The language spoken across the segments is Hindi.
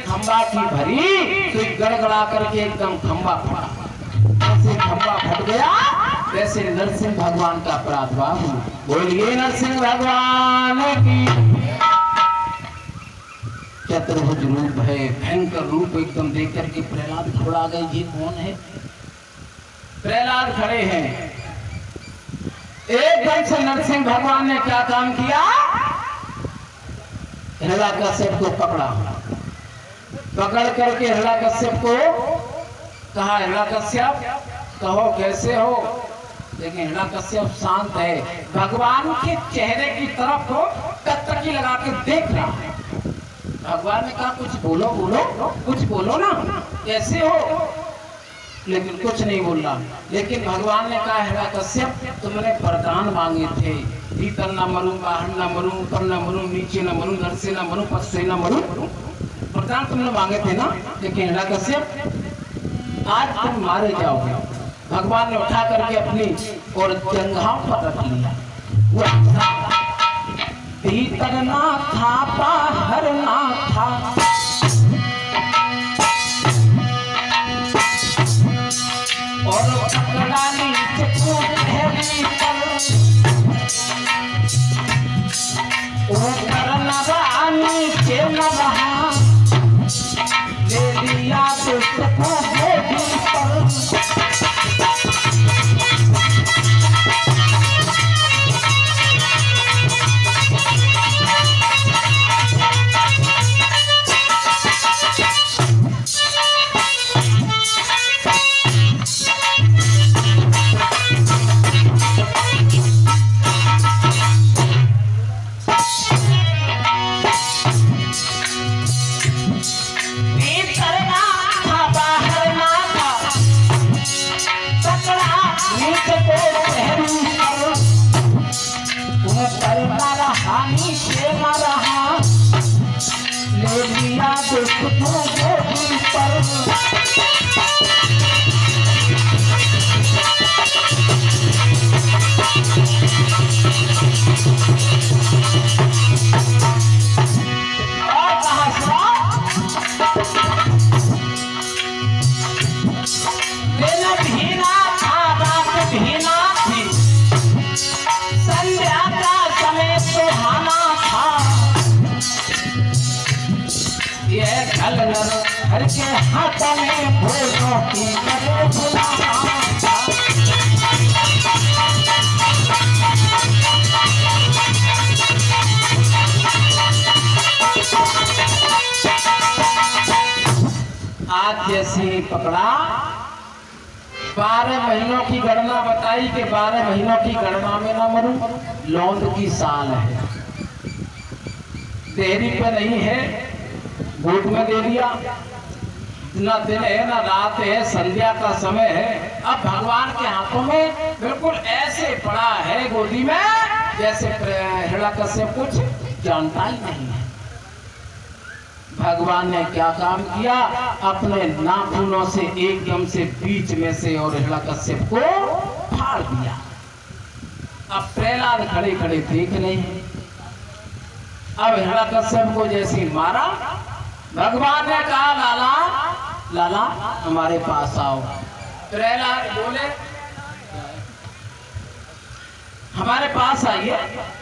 खंबा की भरी तो गड़गड़ा करके एकदम खंबा फटा। जैसे खंबा फट गया वैसे नरसिंह भगवान का प्रादुर्भाव हुआ। बोलिए नरसिंह भगवान की। चतुर्भुज रूप है, भयंकर रूप एकदम देख करके प्रहलाद घबरा गए। ये कौन है? प्रहलाद खड़े हैं। एकदम से नरसिंह भगवान ने क्या काम किया? हिरण्यकश्यप को पकड़ा, पकड़ करके हिरण्यकश्यप को कहा, हिरण्यकश्यप कहो कैसे हो? लेकिन हिरण्यकश्यप शांत है, भगवान के चेहरे की तरफ को टकटकी लगा के देख रहा है। भगवान ने कहा कुछ बोलो बोलो, कुछ बोलो ना, कैसे हो? लेकिन कुछ नहीं बोल रहा। लेकिन भगवान ने कहा हिरण्यकश्यप तुमने वरदान मांगे थे, भीतर न मरूं, बाहर न मरूं, ऊपर न मरूं, नीचे न मरूं, घर से न मरूं, पथ से न मरूं, वरदान तुमने मांगे थे ना। लेकिन हिरण्यकश्यप आज तुम मारे जाओगे। भगवान ने उठा करके अपनी और जंघाओं पर रख लिया। भीतर ना था बाहर ना था, और पकड़ानी ऊपर न रहा नीचे न रहा, ले लिया दुष्ट हर के हाथ में फूलों की आज जैसे पकड़ा 12 महीनों की गणना बताई कि 12 महीनों की गणना में ना मरूं। लौंड की साल है, देहरी पे नहीं है, गोद में दे दिया। ना दिन है ना रात है, संध्या का समय है। अब भगवान के हाथों में बिल्कुल ऐसे पड़ा है गोदी में जैसे हिरण्यकश्यप कुछ जानता ही नहीं है। भगवान ने क्या काम किया? अपने नाखूनों से एकदम से बीच में से और हिरण्यकश्यप को फाड़ दिया। अब प्रहलाद खड़े खड़े देख रहे हैं। अब हिरण्यकश्यप को जैसे मारा, भगवान ने कहा लाला लाला हमारे पास आओ। प्रहलाद बोले हमारे पास आइए।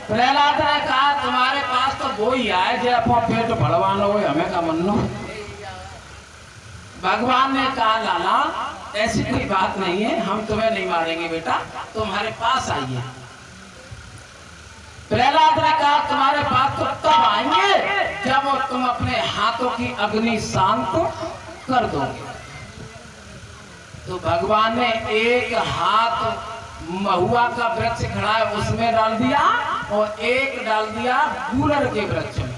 प्रहलाद ने कहा तुम्हारे पास तो वो ही आए जो अपना पेट भरवाना हो, हमें का मनो। भगवान ने कहा लाला ऐसी कोई बात नहीं है, हम तुम्हें नहीं मारेंगे बेटा, तुम्हारे पास आइए। प्रहलाद ने कहा तुम्हारे पास तो तब आएंगे जब तुम अपने हाथों की अग्नि शांत कर दोगे। तो भगवान ने एक हाथ महुआ का वृक्ष खड़ा है उसमें डाल दिया और एक डाल दिया गूलर के वृक्ष में।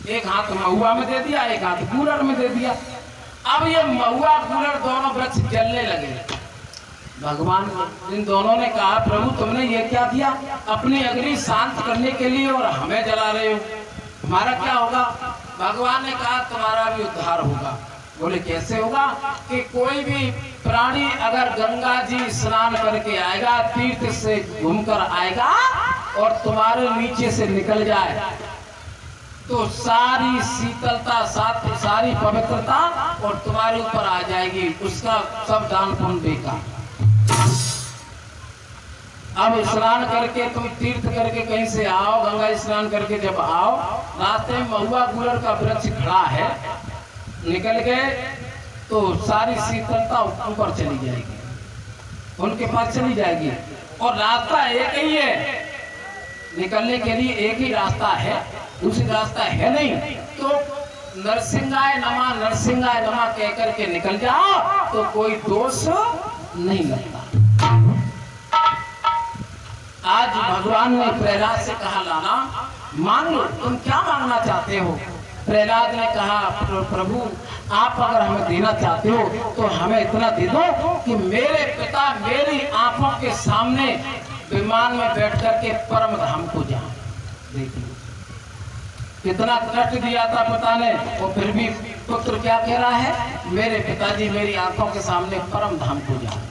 एक हाथ महुआ में दे दिया, एक हाथ गूलर में दे दिया। अब ये महुआ गूलर दोनों वृक्ष जलने लगे। भगवान इन दोनों ने कहा प्रभु तुमने ये क्या दिया? अपनी अग्नि शांत करने के लिए और हमें जला रहे हो, हमारा क्या होगा? भगवान ने कहा तुम्हारा भी उद्धार होगा। बोले कैसे होगा? कि कोई भी प्राणी अगर गंगा जी स्नान करके आएगा, तीर्थ से घूमकर आएगा और तुम्हारे नीचे से निकल जाए तो सारी शीतलता सारी पवित्रता और तुम्हारे ऊपर आ जाएगी, उसका सब दान पुण्य बेकार। अब स्नान करके तुम तीर्थ करके कहीं से आओ, गंगा स्नान करके जब आओ, रास्ते में महुआ गुलर का वृक्ष खड़ा है, निकल गए तो सारी शीतलता ऊपर चली जाएगी, उनके पास चली जाएगी। और रास्ता एक ही है, निकलने के लिए एक ही रास्ता है, दूसरी रास्ता है नहीं। तो नरसिंहाय नमा कह करके निकल जाओ तो कोई दोष नहीं लगता। आज भगवान ने प्रहलाद से कहा, लाला मांग लो, तुम क्या मांगना चाहते हो? प्रहलाद ने कहा, प्रभु आप अगर हमें देना चाहते हो तो हमें इतना दे दो कि मेरे पिता मेरी आंखों के सामने विमान में बैठ करके परम धाम को जाए। देखिए कितना कष्ट दिया था पिता ने, और फिर भी पुत्र क्या कह रहा है, मेरे पिताजी मेरी आंखों के सामने परम धाम को जाए।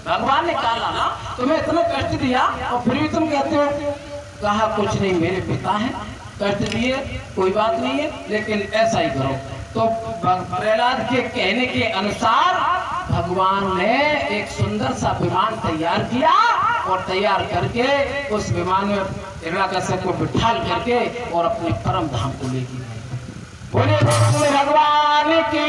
भगवान ने कहा, लाला तुम्हें इतना कष्ट दिया और फिर भी तुम कहते हो? कहा कुछ नहीं, मेरे पिता हैं, कष्ट दिए कोई बात नहीं है, लेकिन ऐसा ही करो। तो प्रहलाद के कहने के अनुसार भगवान ने एक सुंदर सा विमान तैयार किया और तैयार करके उस विमान में हिरण्याकश्यप को बिठा करके और अपने परम धाम को ले गए। बोले भगवान की